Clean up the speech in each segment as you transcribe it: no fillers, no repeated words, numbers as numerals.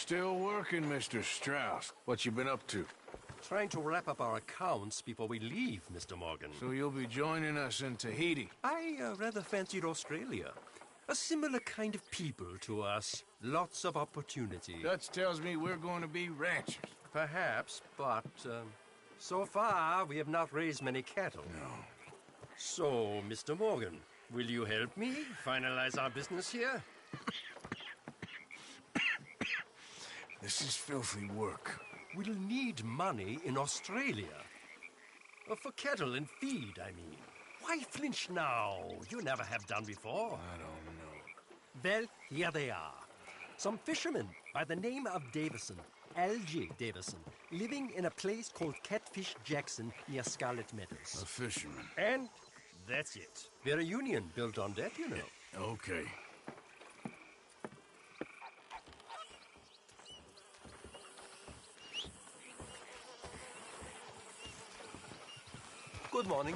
Still working, Mr. Strauss. What you been up to? Trying to wrap up our accounts before we leave, Mr. Morgan. So you'll be joining us in Tahiti? I rather fancied Australia. A similar kind of people to us. Lots of opportunity. Dutch tells me we're going to be ranchers. Perhaps, but so far we have not raised many cattle. No. So, Mr. Morgan, will you help me finalize our business here? This is filthy work. We'll need money in Australia. For cattle and feed, I mean. Why flinch now? You never have done before. I don't know. Well, here they are. Some fishermen by the name of Davison, L.J. Davison, living in a place called Catfish Jackson near Scarlet Meadows. A fisherman. And that's it. We're a union built on that, you know. Okay. Good morning.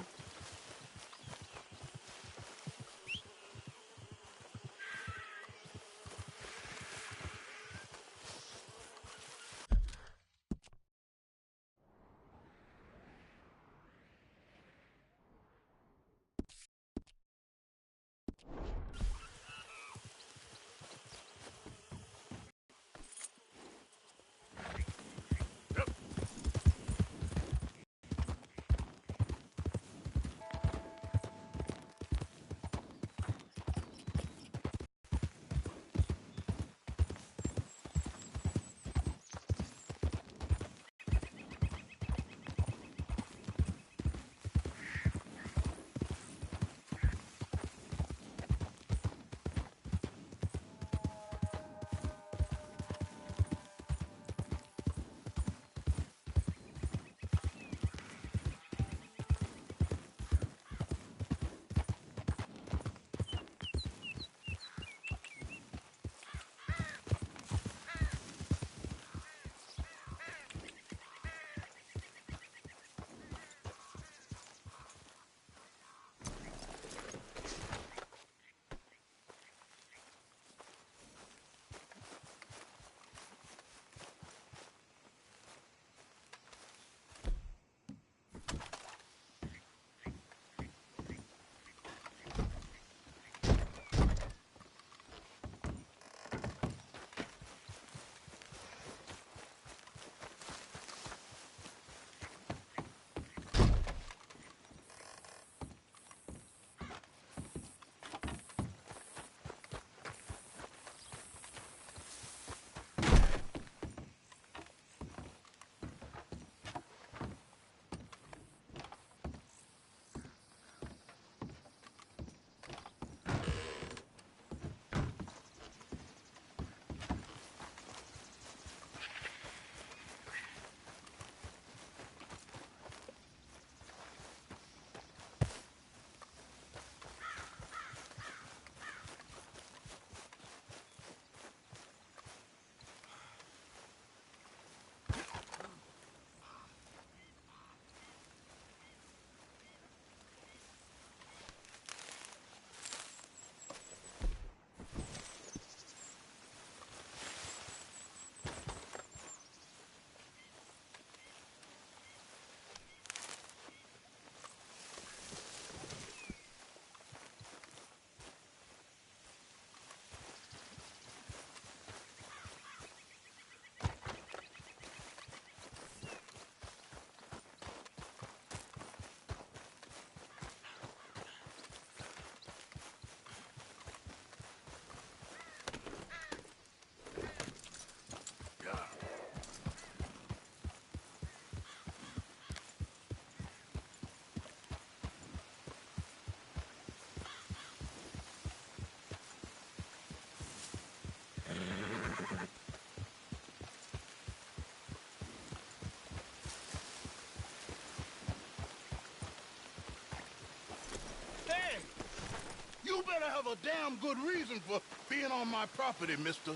You better have a damn good reason for being on my property, mister.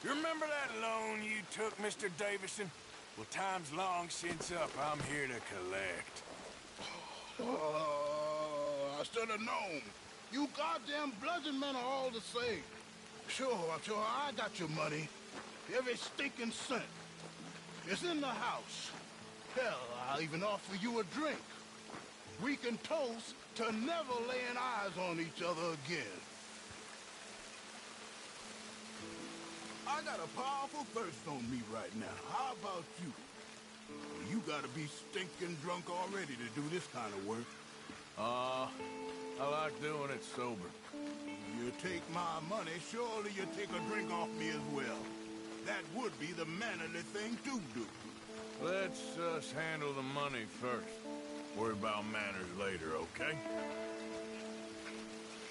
You remember that loan you took, Mr. Davison? Well, time's long since up. I'm here to collect. I should have known. You goddamn bludgeon men are all the same. Sure, I got your money. Every stinking cent. It's in the house. Hell, I'll even offer you a drink. We can toast to never laying eyes on each other again. I got a powerful thirst on me right now. How about you? You gotta be stinking drunk already to do this kind of work. I like doing it sober. You take my money, surely you take a drink off me as well. That would be the mannerly thing to do. Let's us handle the money first. Worry about manners later, okay?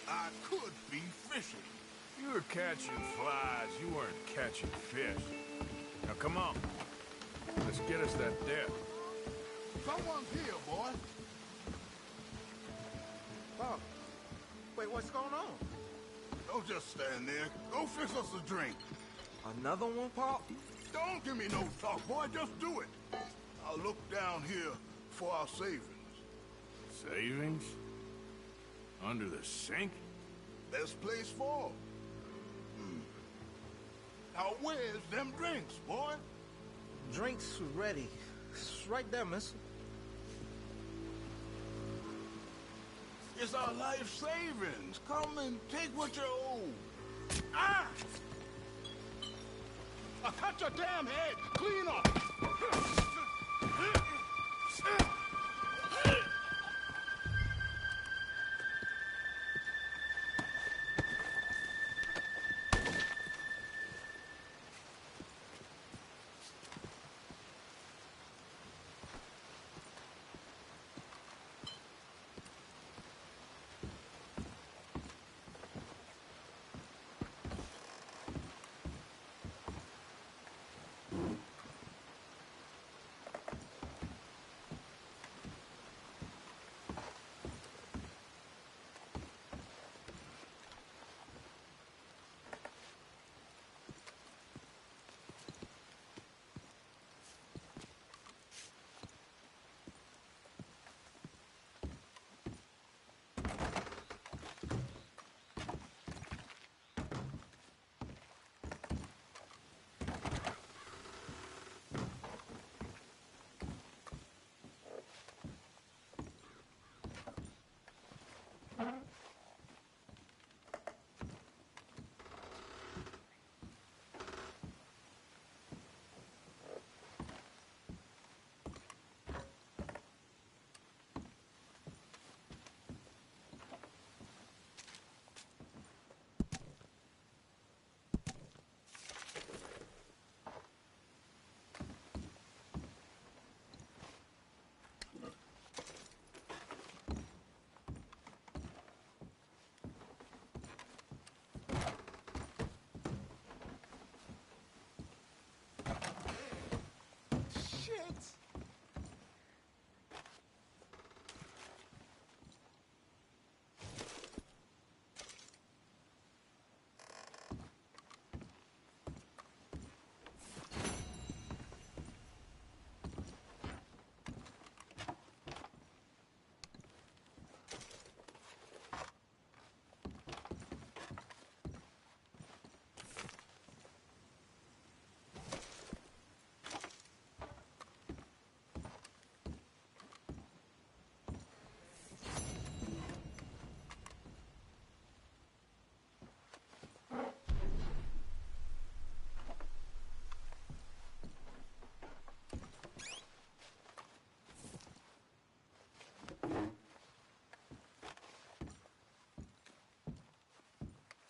I could be fishing. You were catching flies, you weren't catching fish. Now come on. Let's get us that debt. Someone's here, boy. Pop, wait, what's going on? Don't just stand there. Go fix us a drink. Another one, Pop? Don't give me no talk, boy. Just do it. I'll look down here for our savings. Savings? Under the sink? Best place for 'em. Now where's them drinks, boy? Drinks ready. It's right there, mister. It's our life savings. Come and take what you owe. Ah! I cut your damn head clean off.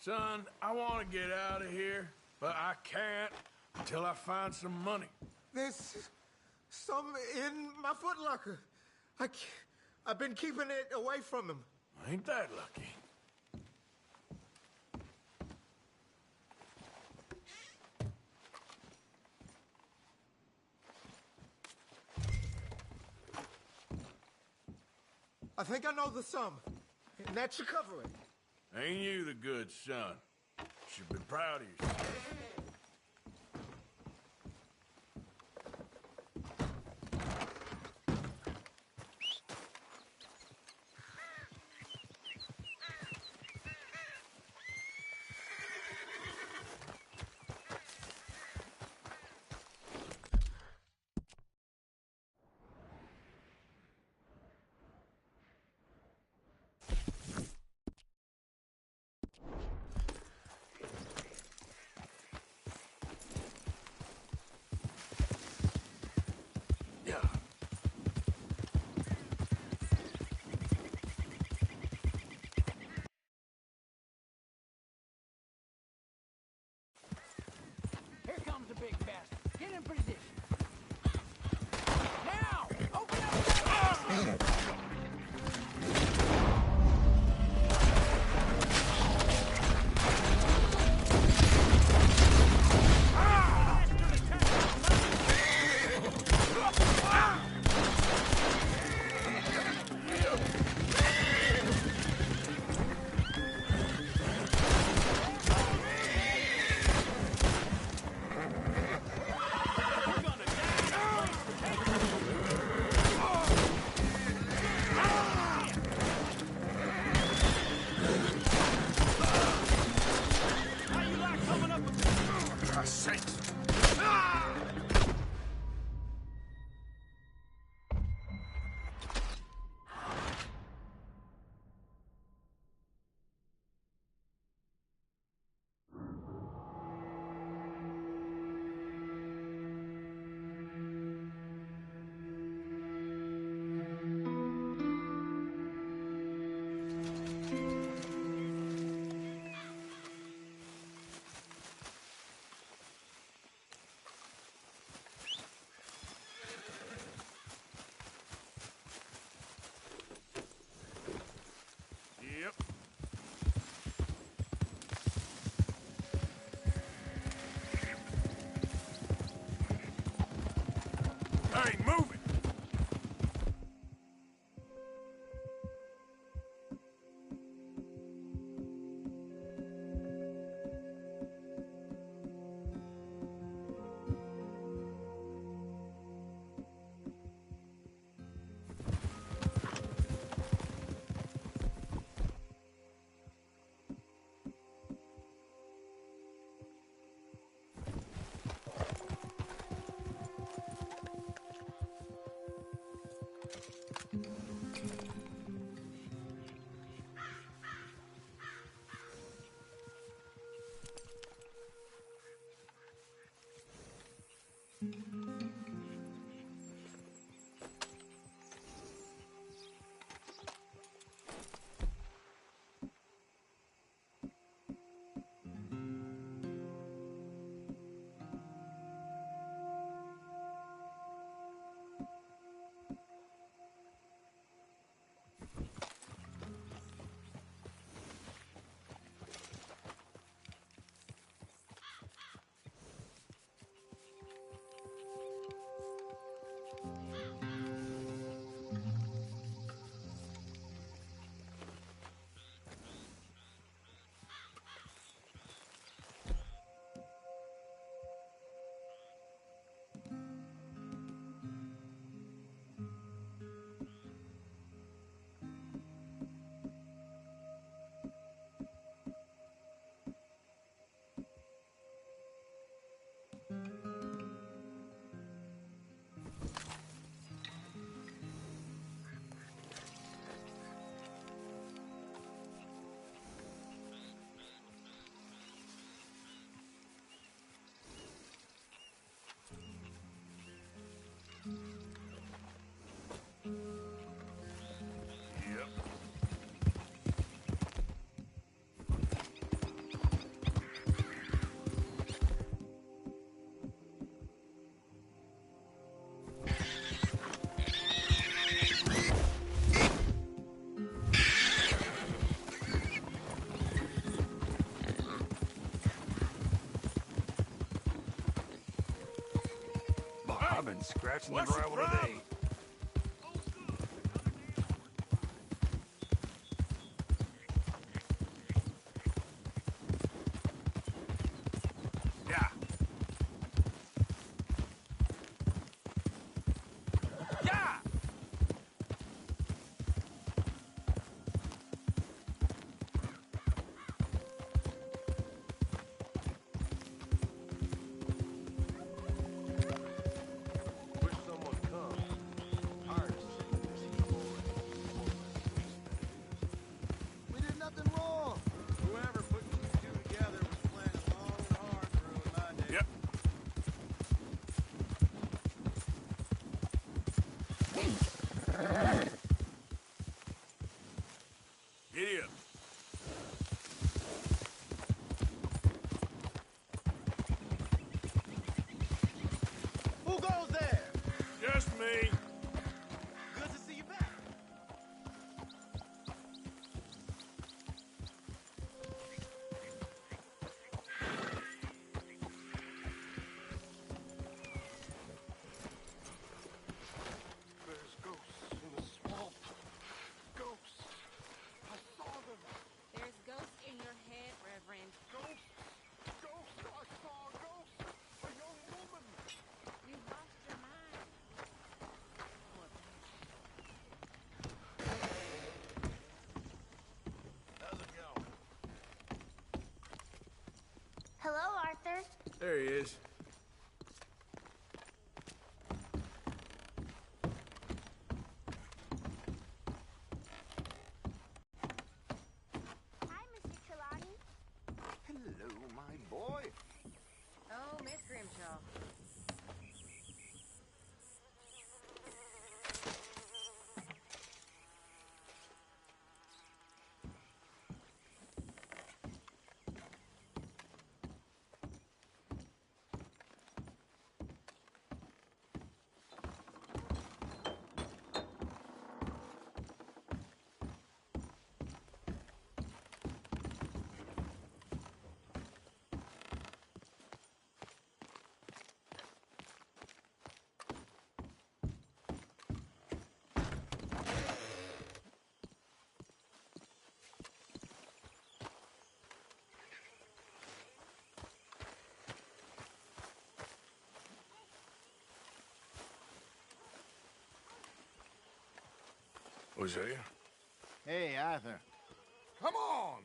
Son, I want to get out of here, but I can't until I find some money. There's some in my footlocker. I've been keeping it away from him. Ain't that lucky? I think I know the sum, and that should cover it. Ain't you the good son? Should be proud of yourself. Here comes the big bastard. Get in position. Now! Open up! Yep. Hey, move it! I've been scratching the What's the gravel problem? today. Yeah. Yeah! Wish someone come. There he is. Hi, Mr. Trelawney. Hello, my boy. Oh, Miss Grimshaw. Hosea? Hey, Arthur. Come on!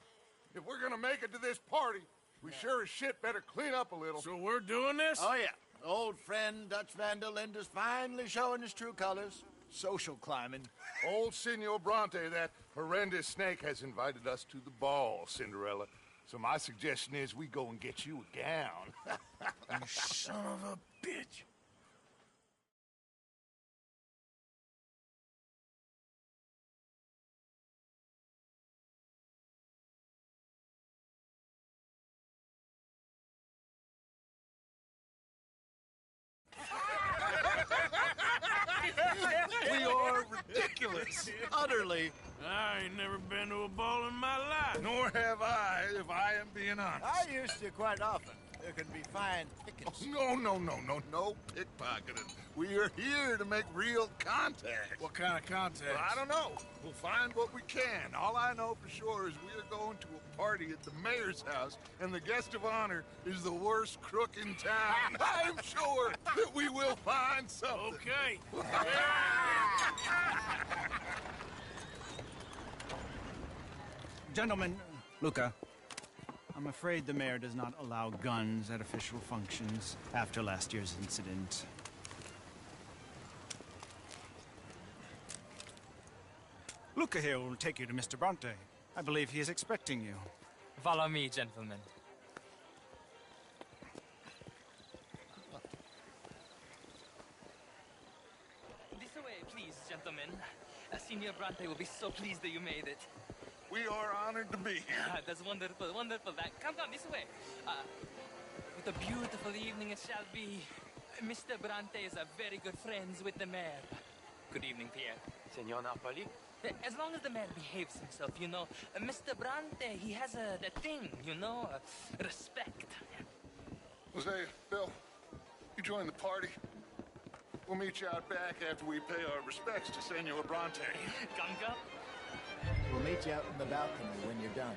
If we're gonna make it to this party, we sure as shit better clean up a little. So we're doing this? Oh, yeah. Old friend Dutch Van der Linde's finally showing his true colors. Social climbing. Old Senor Bronte, that horrendous snake, has invited us to the ball, Cinderella. So my suggestion is we go and get you a gown. You son of a bitch. We are ridiculous. Utterly. I ain't never been to a ball in my life. Nor have I, if I am being honest. I used to quite often. There can be fine pickings. No pickpocketing. We are here to make real contact. What kind of contact? Well, I don't know. We'll find what we can. All I know for sure is we are going to a party at the mayor's house, and the guest of honor is the worst crook in town. I'm sure that we will find something. Okay. Gentlemen, Luca, I'm afraid the mayor does not allow guns at official functions after last year's incident. Luca here will take you to Mr. Bronte. I believe he is expecting you. Follow me, gentlemen. This way, please, gentlemen. Signor Bronte will be so pleased that you made it. We are honored to be here. That's wonderful, wonderful. Come, this way. What a beautiful evening it shall be. Mr. Bronte is a very good friends with the mayor. Good evening, Pierre. Senor Napoli? As long as the mayor behaves himself, you know. Mr. Bronte, he has that thing, you know, respect. Jose, Bill, you join the party. We'll meet you out back after we pay our respects to Senor Bronte. Come. We'll meet you out in the balcony when you're done.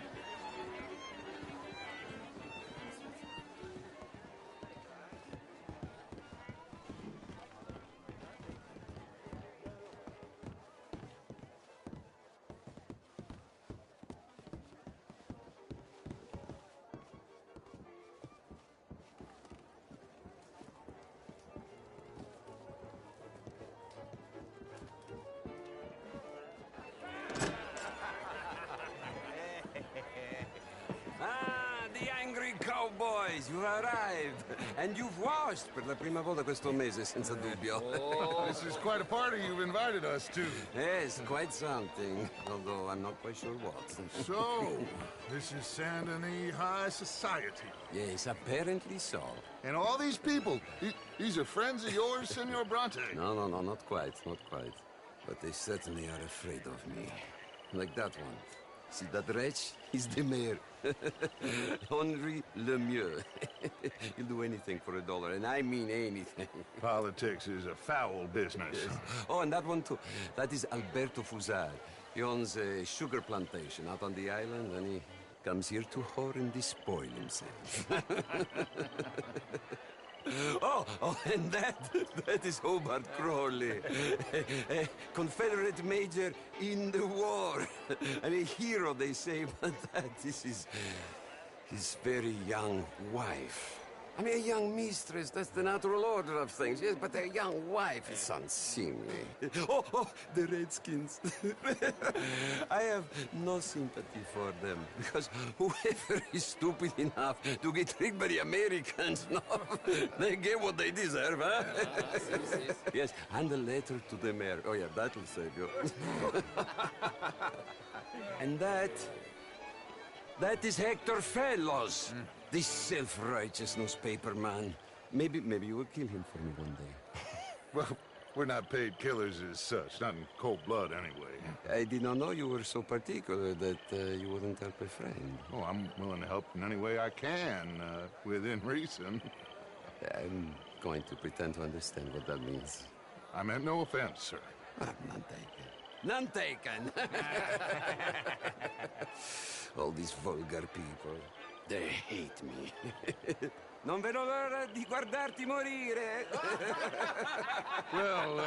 The angry cowboys, you arrived. And you've washed per la prima volta questo mese, senza dubbio. This is quite a party you've invited us to. Yes, quite something. Although I'm not quite sure what. So, this is Saint Denis High Society. Yes, apparently so. And all these people, these are friends of yours, Senor Bronte? No, not quite, not quite. But they certainly are afraid of me. Like that one. See that wretch? He's the mayor. Henri Lemieux. He'll do anything for $1, and I mean anything. Politics is a foul business. Yes. Oh, and that one too. That is Alberto Fusar. He owns a sugar plantation out on the island, and he comes here to whore and despoil himself. Oh, and that is Hobart Crawley, a Confederate major in the war, and a hero, they say, but that is his very young wife. I mean, a young mistress, that's the natural order of things, yes, but a young wife is unseemly. Oh, the Redskins. I have no sympathy for them, because whoever is stupid enough to get tricked by the Americans, no, they get what they deserve, huh? Yes, and a letter to the mayor. Oh, yeah, that'll save you. And that is Hector Fellows. This self-righteous newspaper man. Maybe you will kill him for me one day. Well, we're not paid killers as such, not in cold blood anyway. I did not know you were so particular that you wouldn't help a friend. Oh, I'm willing to help in any way I can, within reason. I'm going to pretend to understand what that means. I meant no offense, sir. None taken. None taken! All these vulgar people. They hate me. Non vedo l'ora di guardarti morire. Well,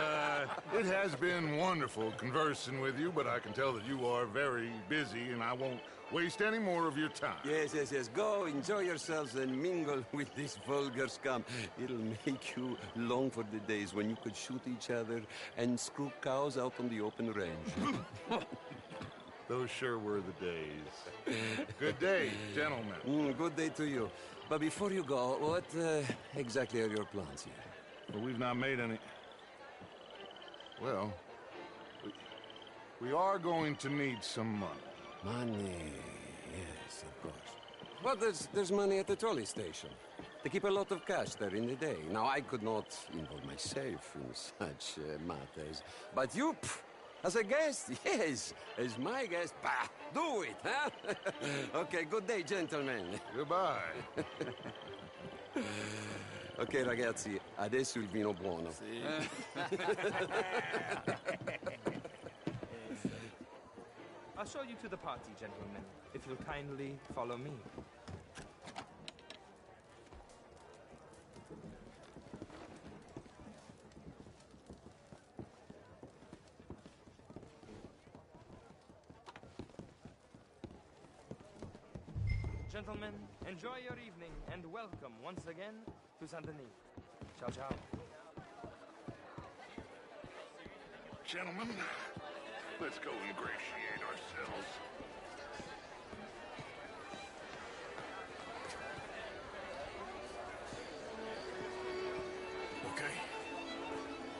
it has been wonderful conversing with you, but I can tell that you are very busy, and I won't waste any more of your time. Yes. Go, enjoy yourselves, and mingle with this vulgar scum. It'll make you long for the days when you could shoot each other and screw cows out on the open range. Those sure were the days. Good day, gentlemen. Good day to you. But before you go, what exactly are your plans here? Well, we've not made any... Well, we are going to need some money. Money, yes, of course. But there's money at the trolley station. They keep a lot of cash there in the day. Now, I could not involve myself in such matters. But you... As a guest? Yes. As my guest? Bah, do it, huh? Okay, good day, gentlemen. Goodbye. Ok, ragazzi, adesso il vino buono. I'll show you to the party, gentlemen, if you'll kindly follow me. Gentlemen, enjoy your evening and welcome once again to Saint Denis. Ciao, ciao. Gentlemen, let's go ingratiate ourselves. Okay.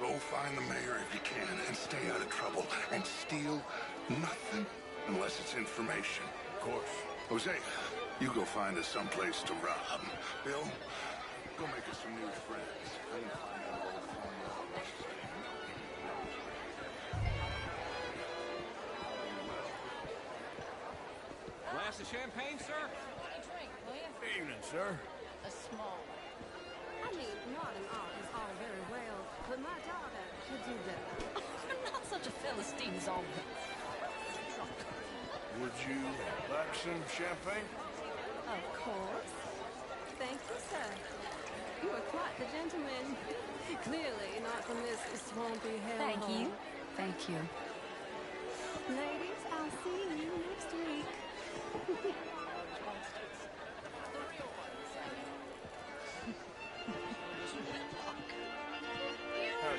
Go find the mayor if you can and stay out of trouble and steal nothing unless it's information. Of course. Jose, you go find us someplace to rob. Bill, go make us some new friends. Glass of champagne, sir? A drink, please. Evening, sir. A small one. I mean, modern art is all very well, but my daughter could do better. I'm not such a Philistine zombie. Would you like some champagne? Of course. Thank you, sir. You are quite the gentleman. Clearly not from this swampy hellhole. Thank you. Thank you. Ladies, I'll see you next week.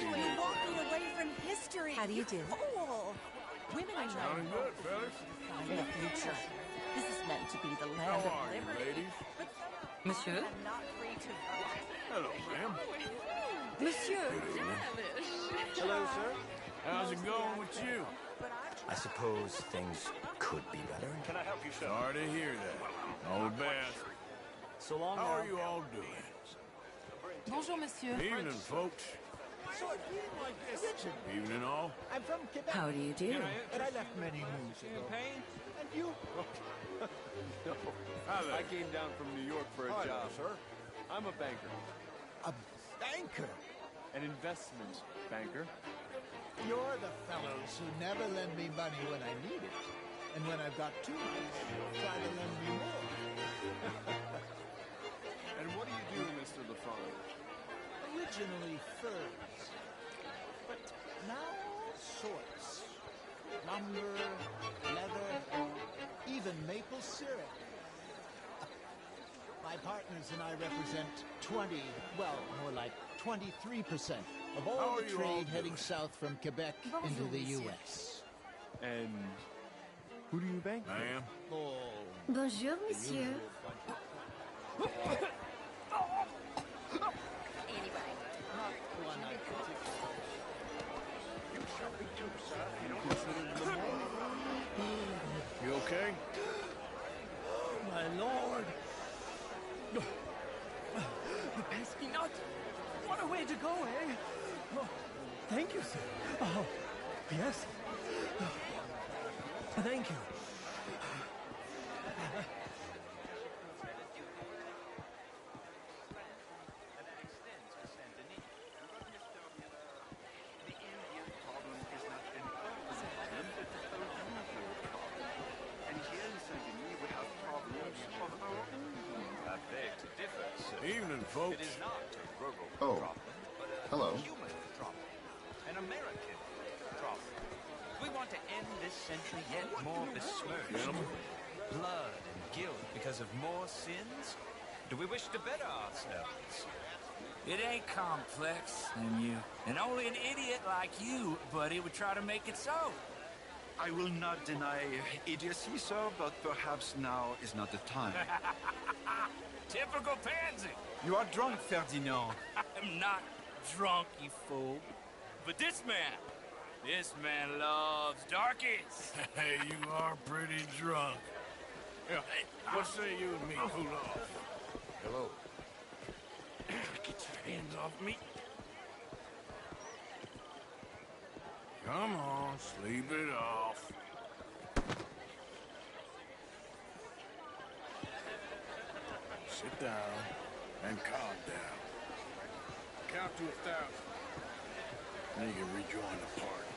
You're walking away from history. How do you do? Oh, women are Sounding good, fellas. in the future. This is meant to be the land How of are you, liberty. ladies? Monsieur? Hello, ma'am. Monsieur. Good evening. Hello, sir. How's it going with you? I suppose things could be better. Can I help you, sir? Sorry to hear that. All the best. So long How now. are you all doing? Bonjour, monsieur. Evening, folks. Evening, all. I'm from Quebec. How do you do? And I left many moons ago. Champagne? And you? Hi there. I came down from New York for a Hi, job. sir. I'm a banker. A banker? An investment banker. You're the fellows who never lend me money when I need it. And when I've got too much, try to lend me more. And what do you do, Mr. LaFond? Originally furs. But now all sorts. Lumber, leather, even maple syrup. My partners and I represent 20, well, more like 23% of all the trade heading south from Quebec into the U.S. And who do you bank with? Ma'am? Oh. Bonjour, monsieur. You okay? My lord! The pesky nut! What a way to go, eh? Oh, thank you, sir. Oh, yes. Thank you. Evening, folks. It is not a rural Oh. problem, but a Hello. human problem. An American problem. We want to end this century yet more besmirched. Gentlemen. Blood and guilt because of more sins? Do we wish to better ourselves? It ain't complex, and only an idiot like you, buddy, would try to make it so. I will not deny idiocy, sir, but perhaps now is not the time. Typical pansy. You are drunk, Ferdinand. I'm not drunk, you fool. But this man loves darkies. Hey, you are pretty drunk. Yeah, what say you and me cool off? Hello. Get your hands off me. Come on, sleep it off. Sit down and calm down. Count to 1,000. Then you can rejoin the party.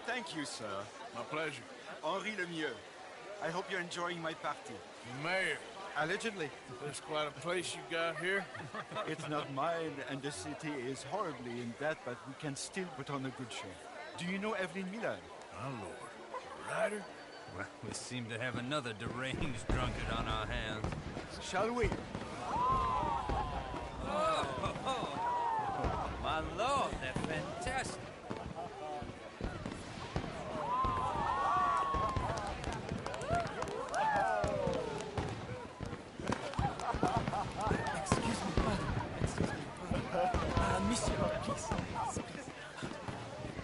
Thank you, sir. My pleasure. Henri Lemieux. I hope you're enjoying my party. Mayor. Allegedly. That's quite a place you got here. It's not mine, and the city is horribly in debt, but we can still put on a good show. Do you know Evelyn Miller? My lord. Ryder? Well, we seem to have another deranged drunkard on our hands. Shall we? Oh, my lord, they're fantastic. Monsieur, please.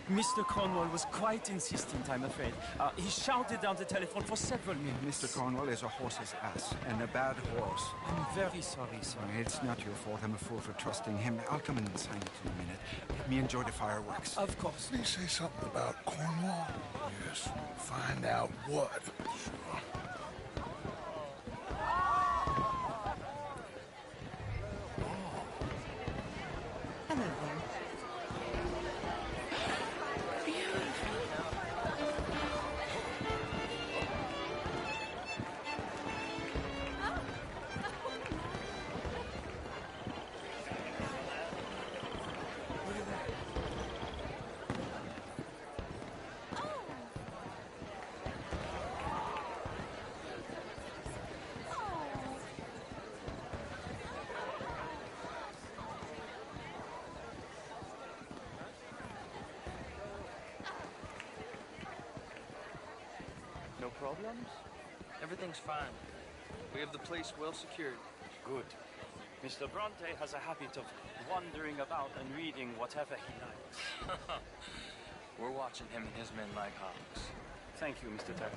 Mr. Cornwall was quite insistent, I'm afraid. He shouted down the telephone for several minutes. Mr. Cornwall is a horse's ass, and a bad horse. I'm very sorry, sir. It's not your fault. I'm a fool for trusting him. I'll come in and sign it in a minute. Let me enjoy the fireworks. Of course. Did he say something about Cornwall? Yes. Find out what. Sure. No problems? Everything's fine. We have the place well secured. Good. Mr. Bronte has a habit of wandering about and reading whatever he likes. We're watching him and his men like hawks. Thank you, Mr. Tucker.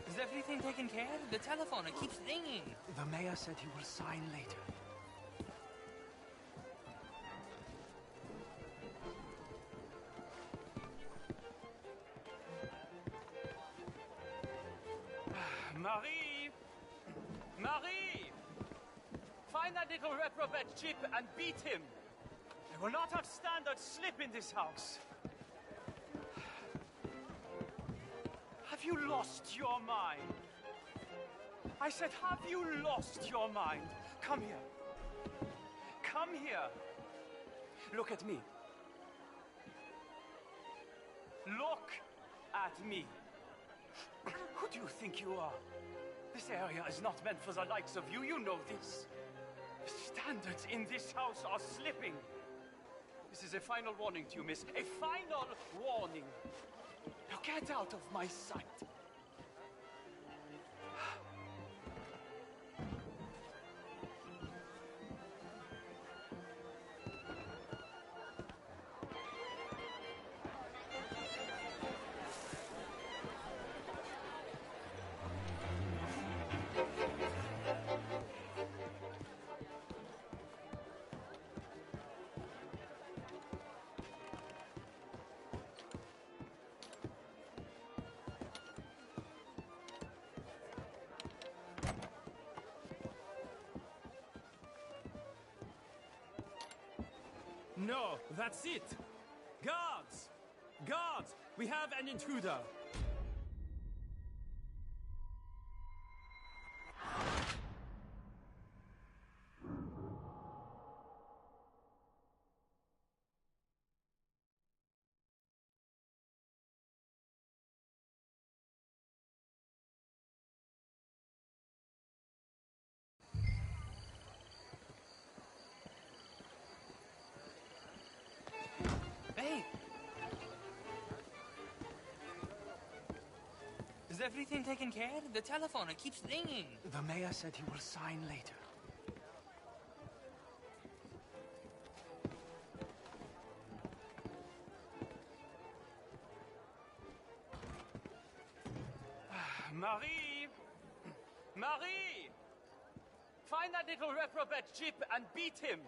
Is everything taken care of? The telephone, it keeps ringing. The mayor said he will sign later. Marie! Marie! Find that little reprobate Chip and beat him. I will not have standard slip in this house. Have Have you lost your mind? I said, have you lost your mind? Come here. Come here. Look at me. Look at me. Who do you think you are? This area is not meant for the likes of you. You know this. The standards in this house are slipping. This is a final warning to you, miss. A final warning. Now get out of my sight. No, that's it! Guards! Guards! We have an intruder! Hey! Is everything taken care of? The telephone, it keeps ringing. The mayor said he will sign later. Marie! Marie! Find that little reprobate Jip and beat him.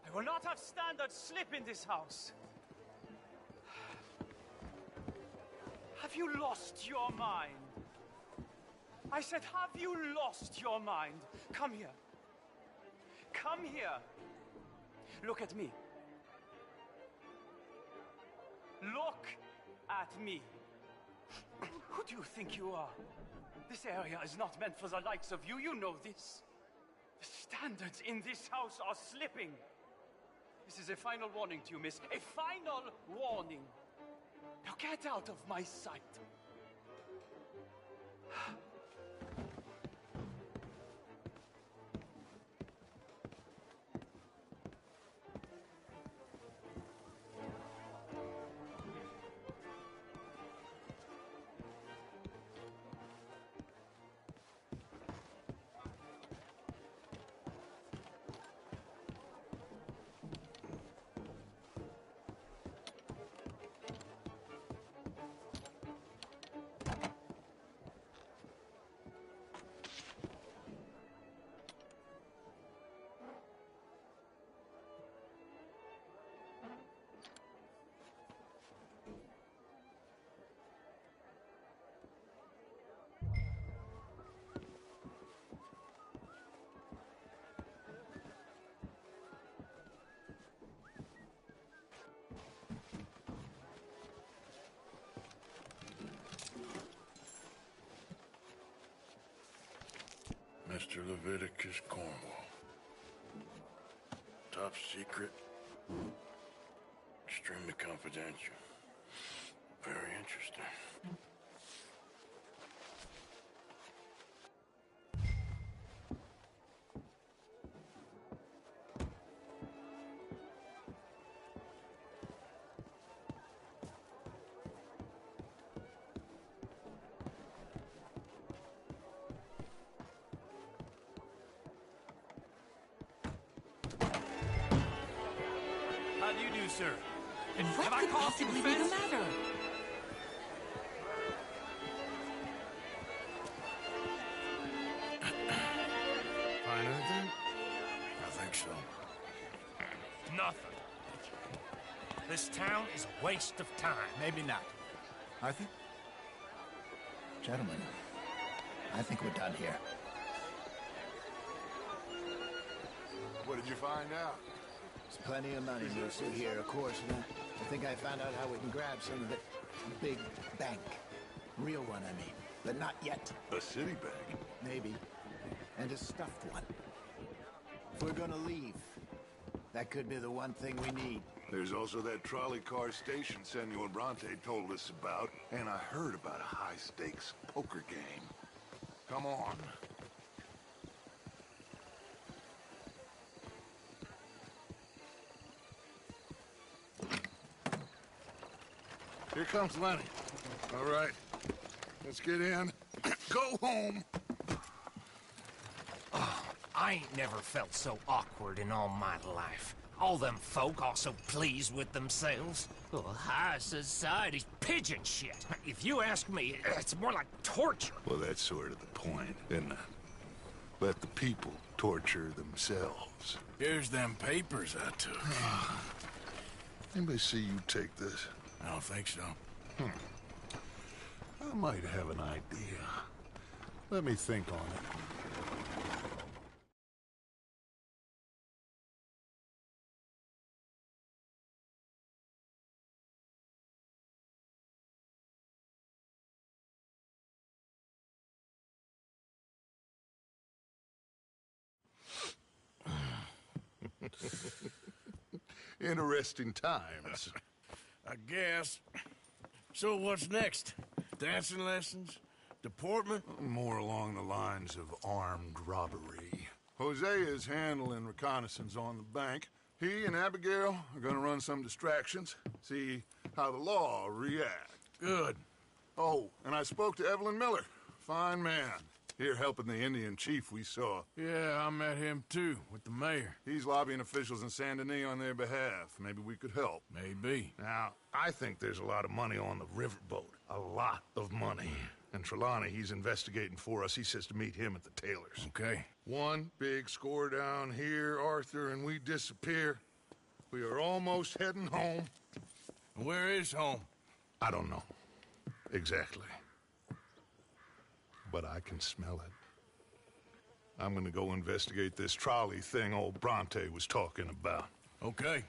I will not have standards slip in this house. Have you lost your mind? I said, have you lost your mind? Come here. Come here. Look at me. Look at me. Who do you think you are? This area is not meant for the likes of you. You know this. The standards in this house are slipping. This is a final warning to you, miss. A final warning. Now get out of my sight. Mr. Leviticus Cornwall. Top secret. Extremely confidential. Very interesting. How do you do, sir? What could possibly be the matter? Find anything? I think so. Nothing. This town is a waste of time. Maybe not. Arthur? Gentlemen, I think we're done here. What did you find out? There's plenty of money mostly here, of course, and I think I found out how we can grab some of it from the big bank. Real one, I mean. But not yet. A city bag? Maybe. And a stuffed one. If we're gonna leave, that could be the one thing we need. There's also that trolley car station Senor Bronte told us about, and I heard about a high-stakes poker game. Come on. Here comes Lenny. All right, let's get in. Go home. Oh, I ain't never felt so awkward in all my life. All them folk all so pleased with themselves. Oh, high society's pigeon shit. If you ask me, it's more like torture. Well, that's sort of the point, isn't it? Let the people torture themselves. Here's them papers I took. Anybody see you take this? I don't think so. I might have an idea. Let me think on it. Interesting times. I guess. So what's next? Dancing lessons? Deportment? More along the lines of armed robbery. Hosea is handling reconnaissance on the bank. He and Abigail are gonna run some distractions, see how the law reacts. Good. Oh, and I spoke to Evelyn Miller. Fine man. Here helping the Indian chief we saw. Yeah, I met him too, with the mayor. He's lobbying officials in Saint Denis on their behalf. Maybe we could help. Maybe. Now, I think there's a lot of money on the riverboat. A lot of money. And Trelawney, he's investigating for us. He says to meet him at the Taylor's. Okay. One big score down here, Arthur, and we disappear. We are almost heading home. Where is home? I don't know. Exactly. But I can smell it. I'm gonna go investigate this trolley thing old Bronte was talking about. Okay.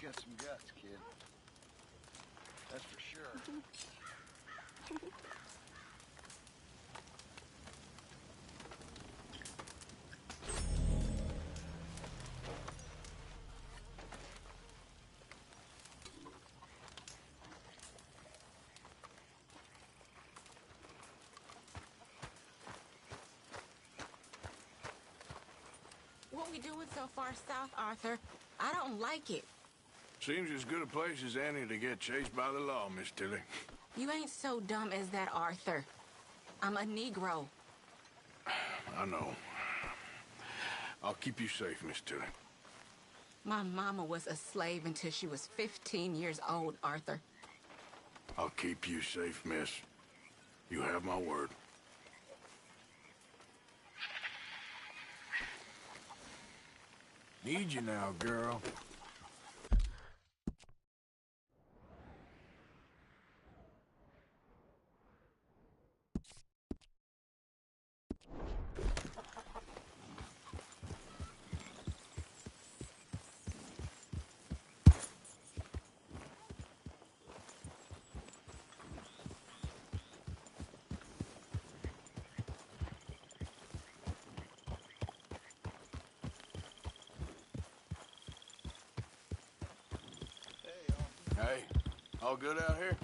got some guts, kid. That's for sure. What we doing so far south, Arthur? I don't like it. Seems as good a place as any to get chased by the law, Miss Tilly. You ain't so dumb as that, Arthur. I'm a Negro. I know. I'll keep you safe, Miss Tilly. My mama was a slave until she was 15 years old, Arthur. I'll keep you safe, miss. You have my word. Need you now, girl. Hey, all good out here?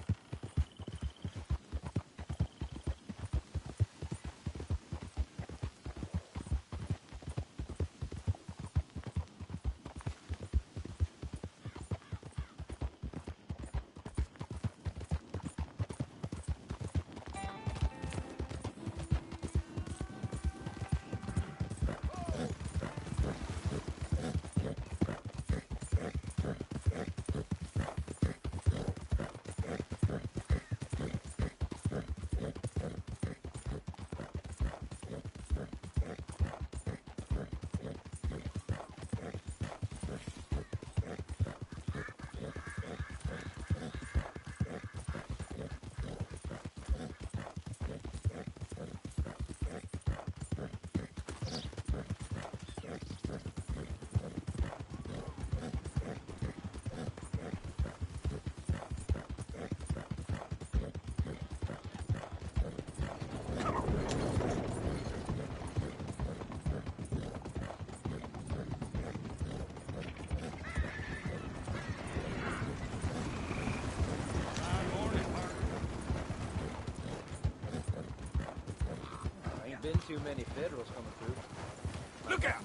Been too many Federals coming through. Look out!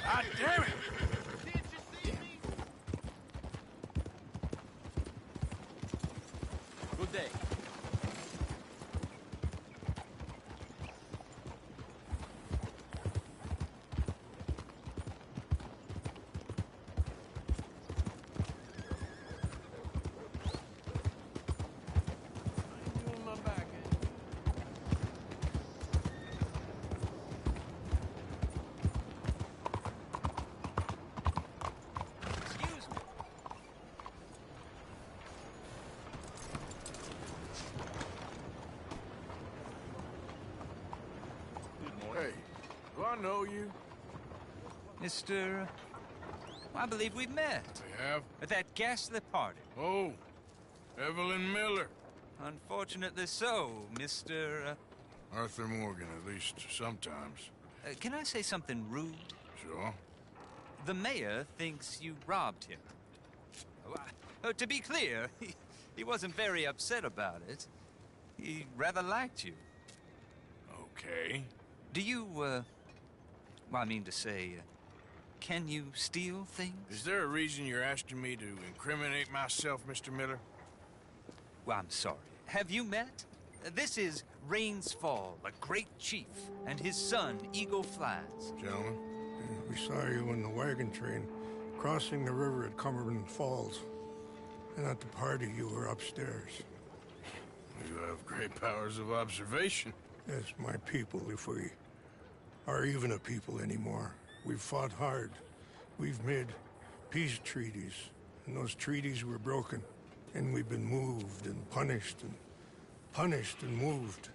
God damn it! Good day. Hey, do I know you? Mr. I believe we've met. We have? At that ghastly party. Oh, Evelyn Miller. Unfortunately so, Mr. Arthur Morgan, at least sometimes. Can I say something rude? Sure. The mayor thinks you robbed him. To be clear, he wasn't very upset about it. He rather liked you. Okay. Do you, well, I mean to say, can you steal things? Is there a reason you're asking me to incriminate myself, Mr. Miller? Well, I'm sorry. Have you met? This is Rains Fall, a great chief, and his son, Eagle Flies. Gentlemen? We saw you in the wagon train crossing the river at Cumberland Falls. And at the party, you were upstairs. You have great powers of observation. Yes, my people, if we are even a people anymore. We've fought hard. We've made peace treaties. And those treaties were broken. And we've been moved and punished and moved.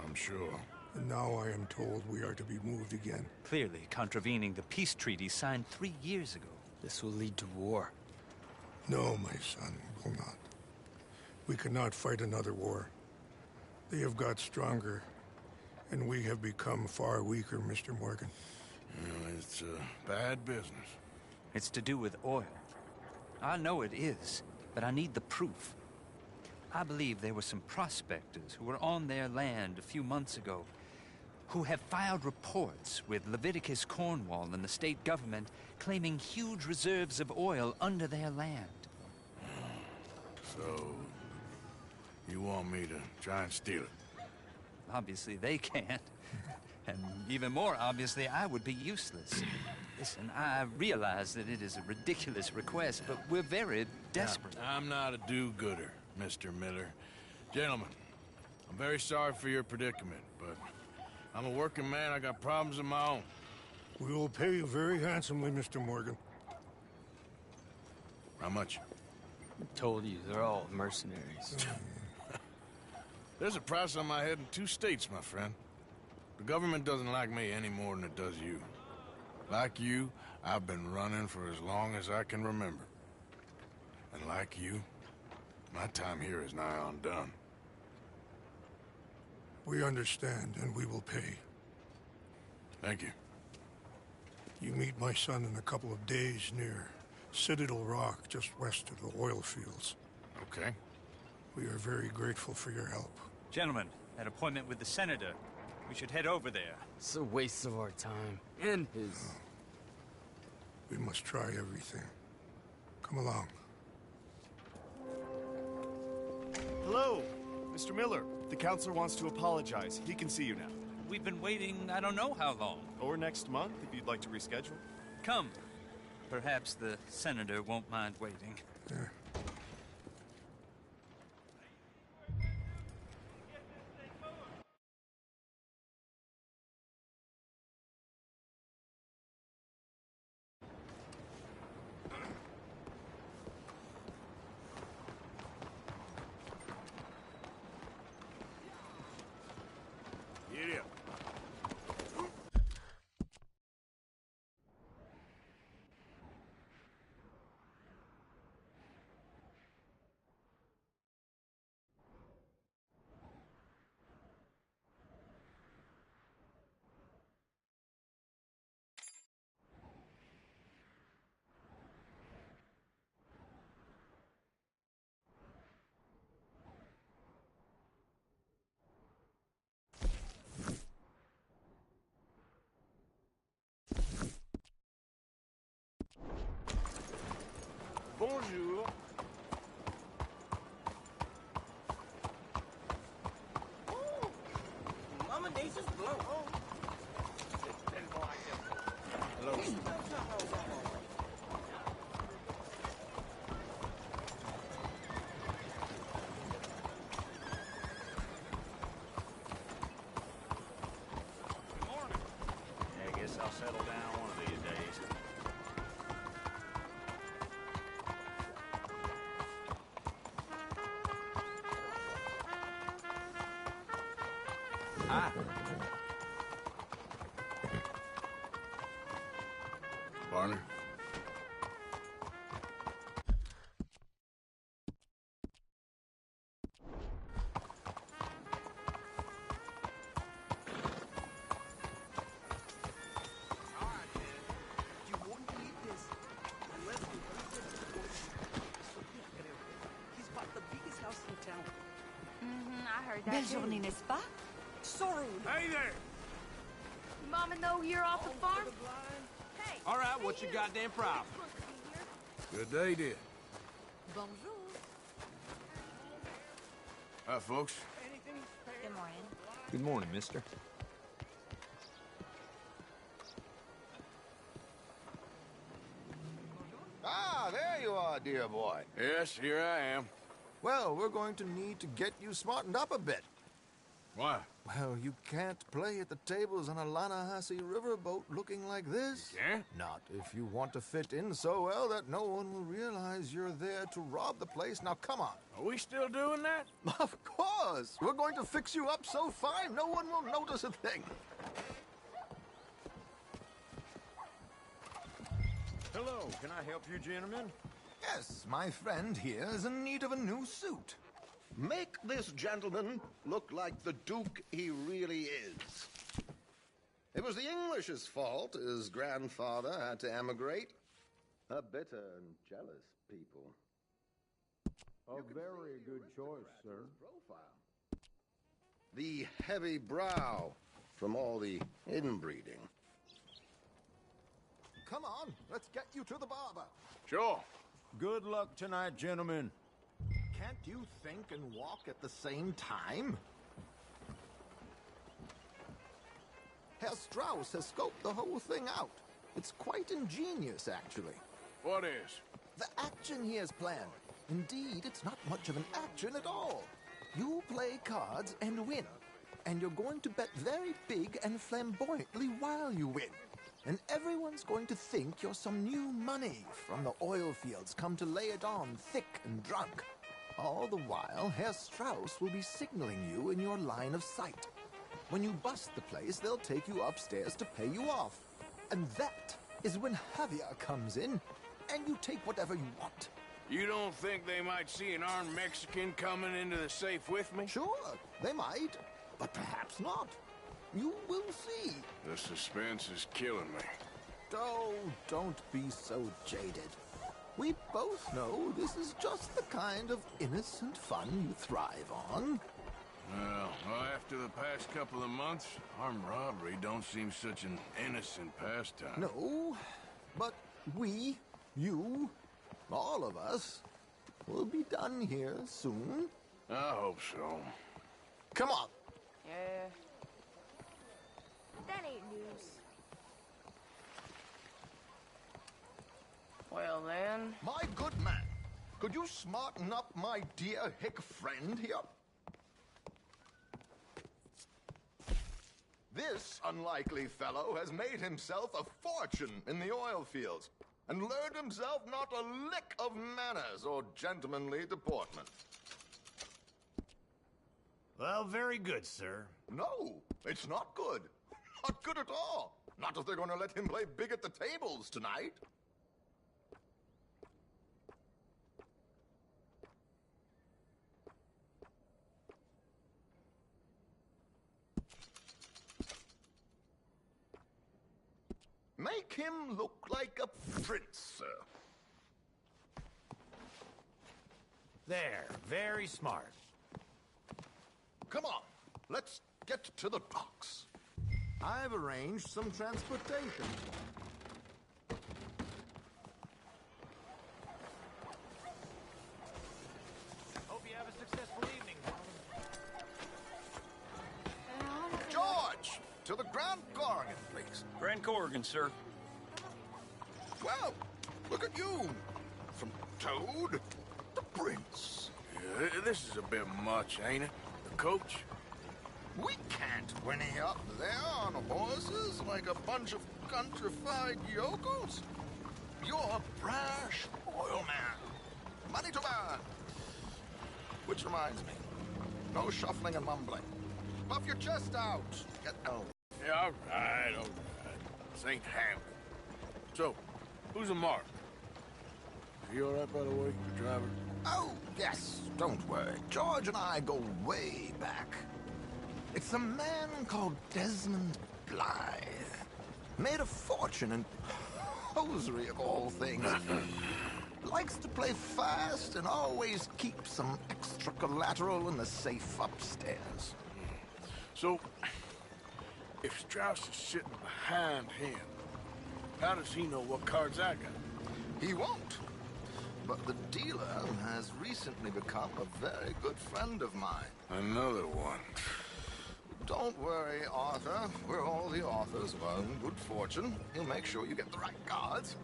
I'm sure. And now I am told we are to be moved again. Clearly contravening the peace treaty signed 3 years ago. This will lead to war. No, my son, will not. We cannot fight another war. They have got stronger, and we have become far weaker, Mr. Morgan. Well, it's bad business. It's to do with oil. I know it is, but I need the proof. I believe there were some prospectors who were on their land a few months ago who have filed reports with Leviticus Cornwall and the state government claiming huge reserves of oil under their land. So, you want me to try and steal it? Obviously they can't. And even more obviously, I would be useless. Listen, I realize that it is a ridiculous request, but we're very desperate. Now, I'm not a do-gooder, Mr. Miller. Gentlemen, I'm very sorry for your predicament, but I'm a working man. I got problems of my own. We will pay you very handsomely, Mr. Morgan. How much? I told you, they're all mercenaries. There's a price on my head in 2 states, my friend. The government doesn't like me any more than it does you. Like you, I've been running for as long as I can remember. And like you, my time here is nigh on done. We understand, and we will pay. Thank you. You meet my son in a couple of days near Citadel Rock, just west of the oil fields. Okay. We are very grateful for your help. Gentlemen, that appointment with the senator. We should head over there. It's a waste of our time. And his. We must try everything. Come along. Hello, Mr. Miller. The counselor wants to apologize. He can see you now. We've been waiting I don't know how long. Or next month, if you'd like to reschedule. Come. Perhaps the senator won't mind waiting. Yeah. Giddy up. Bonjour. Mama Nature's blow. Hello. Good morning. Yeah, I guess I'll settle down one of these days. Hi. Barner. Belle journée, n'est-ce pas? So rude. Hey there! Mama know you're off the farm? Hey. All right, what's your goddamn problem? Good day, dear. Bonjour. Hi, folks. Good morning. Good morning, mister. Ah, there you are, dear boy. Yes, here I am. Well, we're going to need to get you smartened up a bit. Why? Well, you can't play at the tables on a Lannahechee riverboat looking like this. You can't? Not if you want to fit in so well that no one will realize you're there to rob the place. Now, come on. Are we still doing that? Of course. We're going to fix you up so fine no one will notice a thing. Hello, can I help you, gentlemen? Yes, my friend here is in need of a new suit. Make this gentleman look like the Duke he really is. It was the English's fault his grandfather had to emigrate. A bitter and jealous people. A very good choice, sir. The heavy brow from all the inbreeding. Come on, let's get you to the barber. Sure. Good luck tonight, gentlemen. Can't you think and walk at the same time? Herr Strauss has scoped the whole thing out. It's quite ingenious, actually. What is? The action he has planned. Indeed, it's not much of an action at all. You play cards and win. And you're going to bet very big and flamboyantly while you win. And everyone's going to think you're some new money from the oil fields come to lay it on thick and drunk. All the while, Herr Strauss will be signaling you in your line of sight. When you bust the place, they'll take you upstairs to pay you off. And that is when Javier comes in, and you take whatever you want. You don't think they might see an armed Mexican coming into the safe with me? Sure, they might, but perhaps not. You will see. The suspense is killing me. Oh, don't be so jaded. We both know this is just the kind of innocent fun you thrive on. Well, after the past couple of months, armed robbery don't seem such an innocent pastime. No, but we, you, all of us, will be done here soon. I hope so. Come on. Yeah. That ain't news. Well, then... My good man, could you smarten up my dear hick friend here? This unlikely fellow has made himself a fortune in the oil fields and learned himself not a lick of manners or gentlemanly deportment. Well, very good, sir. No, it's not good. Not good at all. Not if they're going to let him play big at the tables tonight. Make him look like a prince, sir. There, very smart. Come on, let's get to the docks. I've arranged some transportation. Hope you have a successful evening. George, to the Grand Corrigan, please. Grand Corrigan, sir. Well, look at you. From Toad to Prince. Yeah, this is a bit much, ain't it? The coach? We can't whinny up there on horses like a bunch of countrified yokels. You're a brash oil man. Money to burn. Which reminds me, no shuffling and mumbling. Puff your chest out. Get out. Yeah, all right. This ain't Hamlet. So, who's a mark? Is he all right, by the way, the driver? Oh, yes, don't worry. George and I go way back. It's a man called Desmond Blythe. Made a fortune in hosiery of all things. Likes to play fast and always keeps some extra collateral in the safe upstairs. So, if Strauss is sitting behind him, how does he know what cards I got? He won't. But the dealer has recently become a very good friend of mine. Another one. Don't worry, Arthur. We're all the authors of our own good fortune. He'll make sure you get the right cards.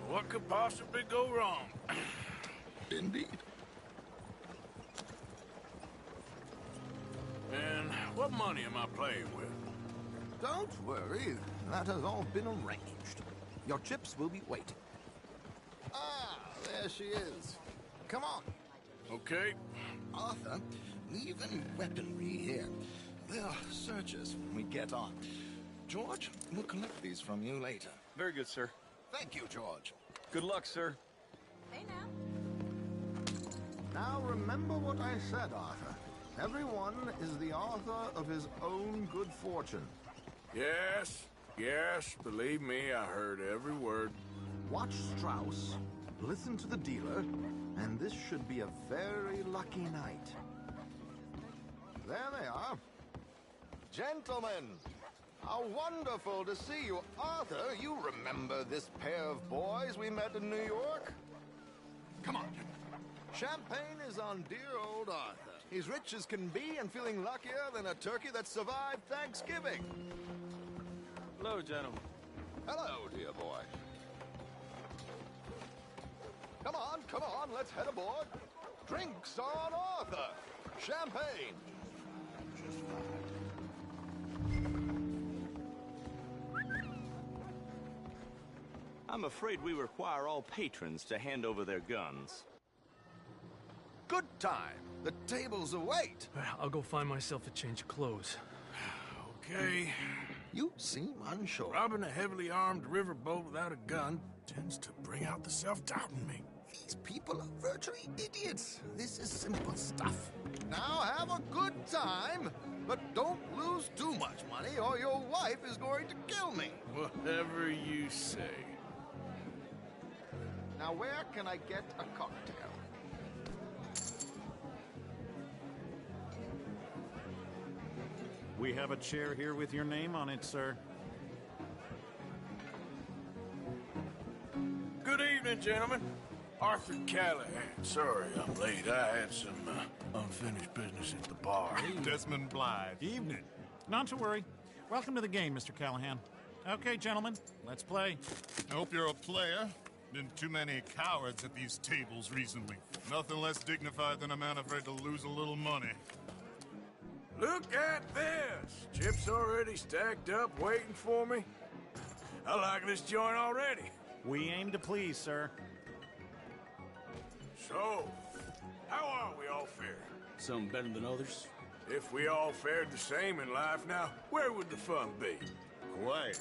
What could possibly go wrong? Indeed. And what money am I playing with? Don't worry. That has all been arranged. Your chips will be waiting. Ah, there she is. Come on. Okay. Arthur, leave any weaponry here. They'll search us when we get on. George, we'll collect these from you later. Very good, sir. Thank you, George. Good luck, sir. Hey now. Now remember what I said, Arthur. Everyone is the author of his own good fortune. Yes, yes, believe me, I heard every word. Watch Strauss, listen to the dealer, and this should be a very lucky night. There they are. Gentlemen, how wonderful to see you. Arthur, you remember this pair of boys we met in New York? Come on. Champagne is on dear old Arthur. He's rich as can be and feeling luckier than a turkey that survived Thanksgiving. Hello, gentlemen. Hello, dear boy. Come on, let's head aboard. Drinks on Arthur. Champagne. I'm afraid we require all patrons to hand over their guns. Good time. The tables await. I'll go find myself a change of clothes. Okay. You seem unsure. Robbing a heavily armed riverboat without a gun tends to bring out the self-doubt in me. These people are virtually idiots. This is simple stuff. Now have a good time, but don't lose too much money or your wife is going to kill me. Whatever you say. Now where can I get a cocktail? We have a chair here with your name on it, sir. Good evening, gentlemen. Arthur Callahan. Sorry I'm late. I had some unfinished business at the bar. Desmond Blythe. Evening. Not to worry. Welcome to the game, Mr. Callahan. Okay, gentlemen, let's play. I hope you're a player. Been too many cowards at these tables recently. Nothing less dignified than a man afraid to lose a little money. Look at this! Chips already stacked up, waiting for me. I like this joint already. We aim to please, sir. So, how are we all fared? Some better than others. If we all fared the same in life now, where would the fun be? Quiet.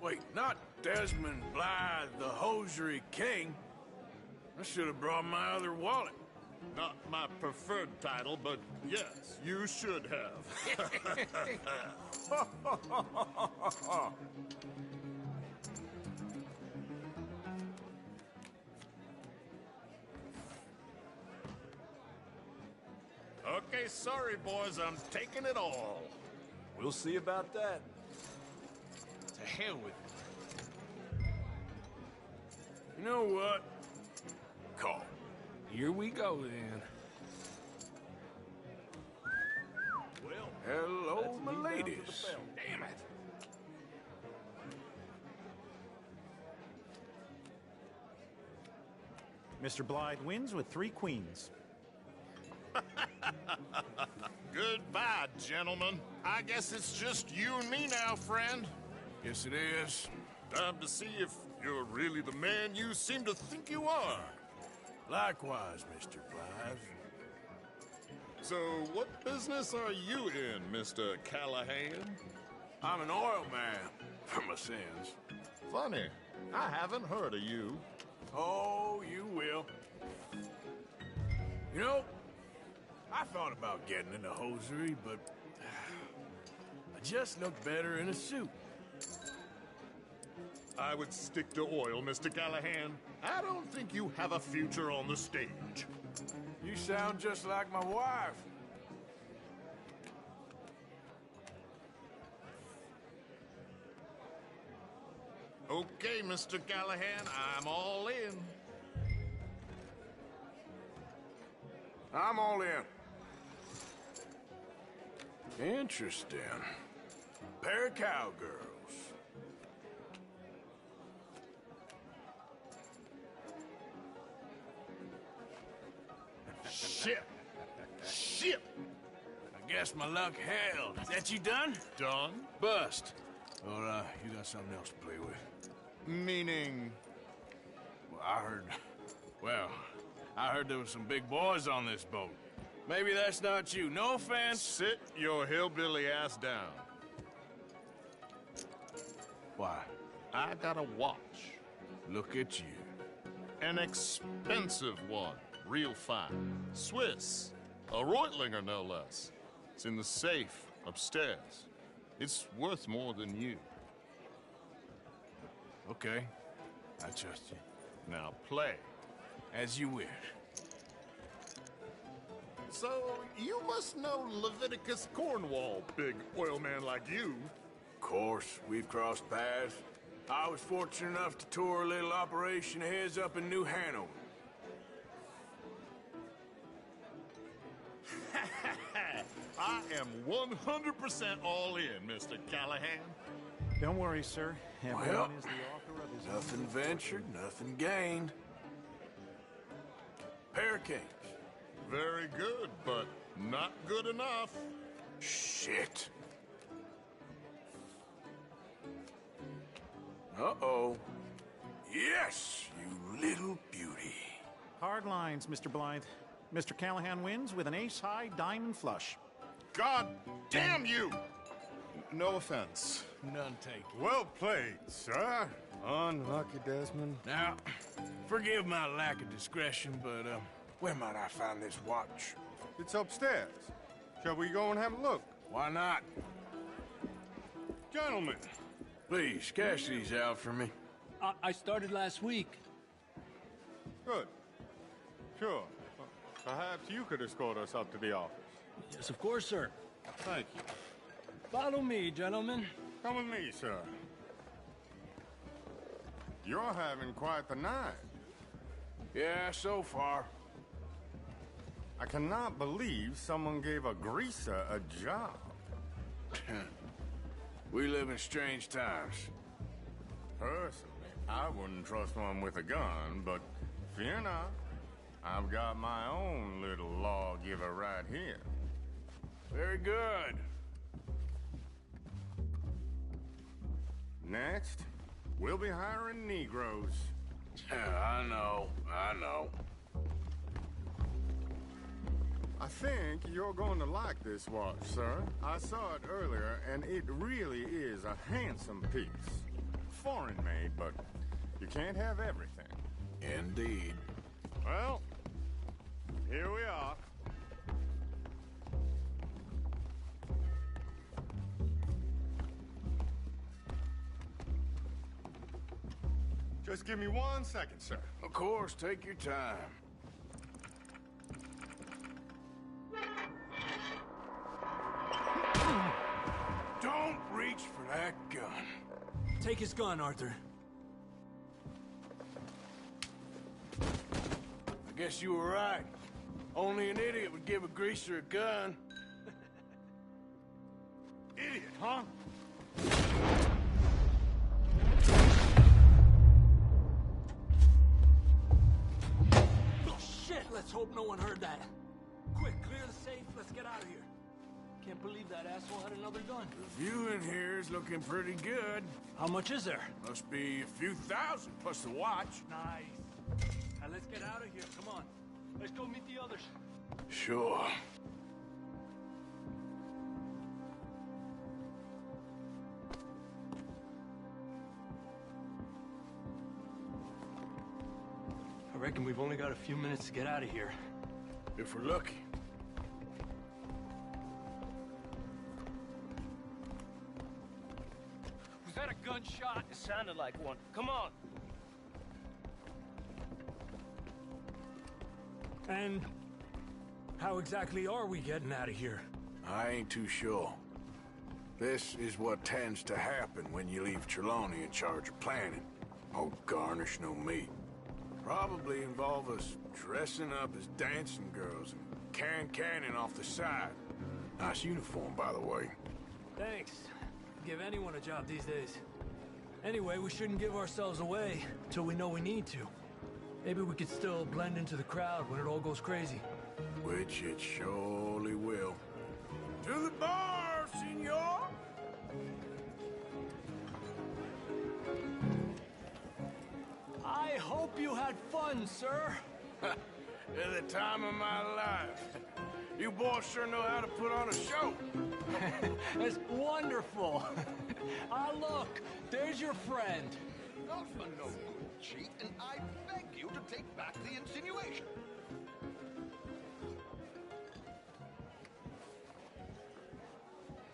Wait, not Desmond Blythe, the hosiery king. I should have brought my other wallet. Not my preferred title, but yes, you should have. Okay, sorry, boys, I'm taking it all. We'll see about that. To hell with it. You know what? Call. Here we go, then. Well, hello, my ladies. Damn it. Mr. Blythe wins with 3 queens. Goodbye, gentlemen. I guess it's just you and me now, friend. Yes, it is. Time to see if you're really the man you seem to think you are. Likewise, Mr. Blythe. So, what business are you in, Mr. Callahan? I'm an oil man, for my sins. Funny, I haven't heard of you. Oh, you will. You know, I thought about getting into hosiery, but I just look better in a suit. I would stick to oil, Mr. Callahan. I don't think you have a future on the stage. You sound just like my wife. Okay, Mr. Callahan, I'm all in. I'm all in. Interesting. Pair of cowgirls. Shit. Shit. I guess my luck held. Is that you done? Done? Bust. Well, you got something else to play with. Meaning? Well, I heard there was some big boys on this boat. Maybe that's not you. No offense. Sit your hillbilly ass down. Why? I got a watch. Look at you. An expensive one. Real fine. Swiss. A Reutlinger, no less. It's in the safe upstairs. It's worth more than you. Okay. I trust you. Now play. As you wish. So, you must know Leviticus Cornwall, big oil man like you. Of course, we've crossed paths. I was fortunate enough to tour a little operation of his up in New Hanover. I am 100% all in, Mr. Callahan. Don't worry, sir. Everyone Well, is the author of his nothing ventured, nothing gained. Hurricanes. Very good, but not good enough. Shit. Uh-oh. Yes, you little beauty. Hard lines, Mr. Blythe. Mr. Callahan wins with an ace-high diamond flush. God damn you! No offense. None taken. Well played, sir. Unlucky, Desmond. Now, forgive my lack of discretion, but, where might I find this watch? It's upstairs. Shall we go and have a look? Why not? Gentlemen. Please, cash these out for me. I started last week. Good. Sure. Perhaps you could escort us up to the office. Yes, of course, sir. Thank you. Follow me, gentlemen. Come with me, sir. You're having quite the night. Yeah, so far. I cannot believe someone gave a greaser a job. We live in strange times. Personally, I wouldn't trust one with a gun, but fear not. I've got my own little lawgiver right here. Very good. Next, we'll be hiring Negroes. I know. I think you're going to like this watch, sir. I saw it earlier, and it really is a handsome piece. Foreign made, but you can't have everything. Indeed. Well, here we are. Just give me 1 second, sir. Of course, take your time. Don't reach for that gun. Take his gun, Arthur. I guess you were right. Only an idiot would give a greaser a gun. Idiot, huh? Oh, shit! Let's hope no one heard that. Quick, clear the safe. Let's get out of here. Can't believe that asshole had another gun. The view in here is looking pretty good. How much is there? Must be a few thousand, plus the watch. Nice. Now let's get out of here. Come on. Let's go meet the others. Sure. I reckon we've only got a few minutes to get out of here. If we're lucky. Was that a gunshot? It sounded like one. Come on. And how exactly are we getting out of here? I ain't too sure. This is what tends to happen when you leave Trelawney in charge of planning. Oh, garnish no meat. Probably involve us dressing up as dancing girls and canning off the side. Nice uniform, by the way. Thanks. Give anyone a job these days. Anyway, we shouldn't give ourselves away till we know we need to. Maybe we could still blend into the crowd when it all goes crazy. Which it surely will. To the bar, senor! I hope you had fun, sir. At the time of my life. You boys sure know how to put on a show. That's wonderful. Ah, look, there's your friend. Not for no good cheat, and I beg you to take back the insinuation.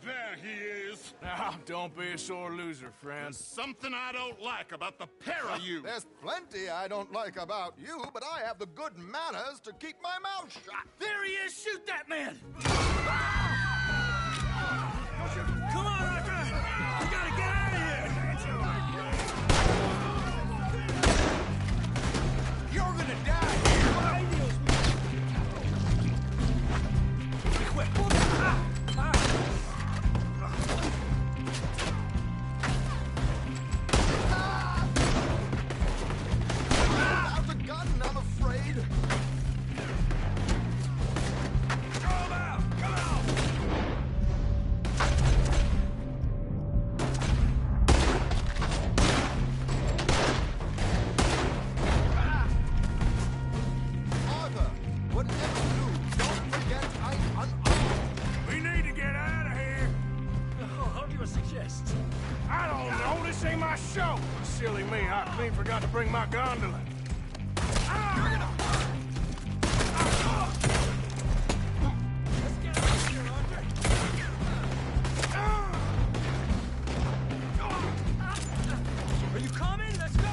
There he is. Now, don't be a sore loser, friend. There's something I don't like about the pair of you. There's plenty I don't like about you, but I have the good manners to keep my mouth shut. There he is! Shoot that man! Come on, Arthur! We gotta get out of here! You're gonna die here! Be quick! Without a gun, I'm afraid. Come out! Come out! Arthur, whatever you do, don't forget I'm unarmed. We need to get out of here. How do you suggest? I don't know. This ain't my show. Silly me. I clean forgot to bring my gondola. Let's get out of here, Arthur! Are you coming? Let's go!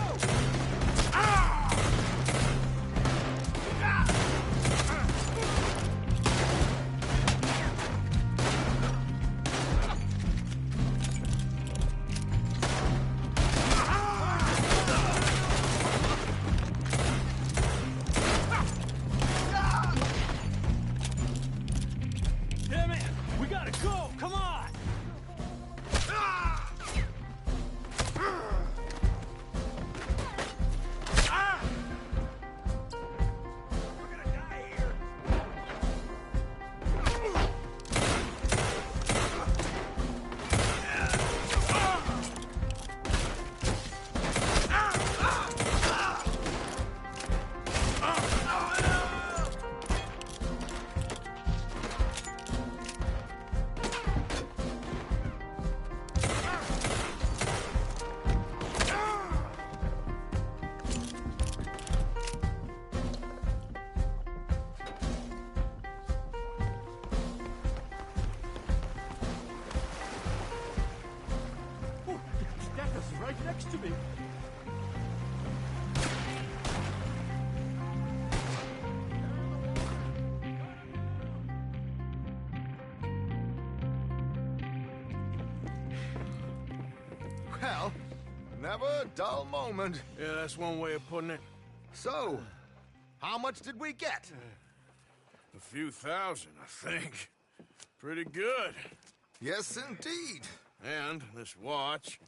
Damn it! We gotta go! Come on! We're gonna die here! Oh, that was right next to me. Well, never a dull moment. Yeah, that's one way of putting it. So, how much did we get? A few thousand, I think. Pretty good. Yes, indeed. And this watch,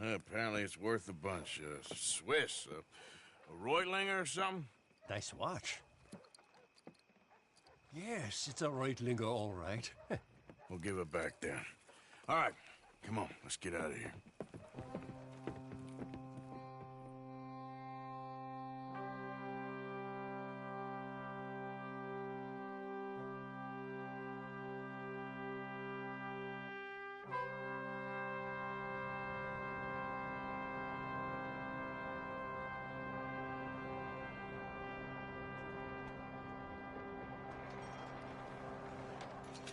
apparently it's worth a bunch. Swiss, a Reutlinger or something? Nice watch. Yes, it's a Reutlinger, all right. We'll give it back then. All right, come on, let's get out of here.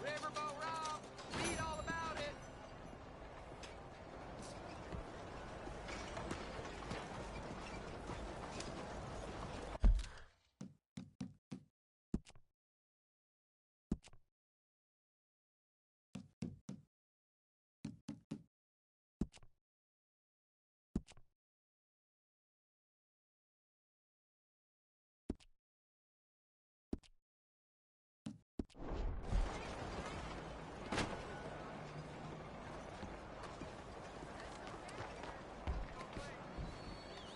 Riverboat Rob, read all about it.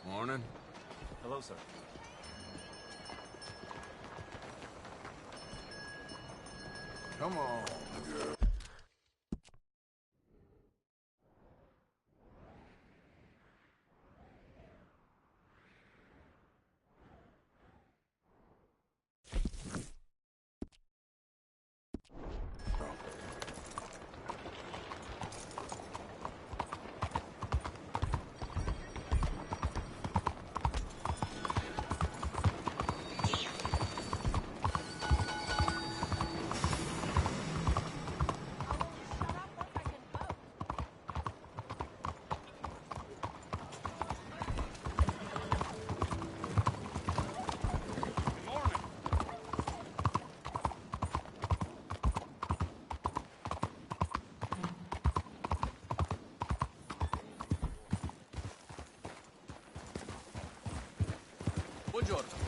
Morning. Hello, sir. Come on. Buongiorno.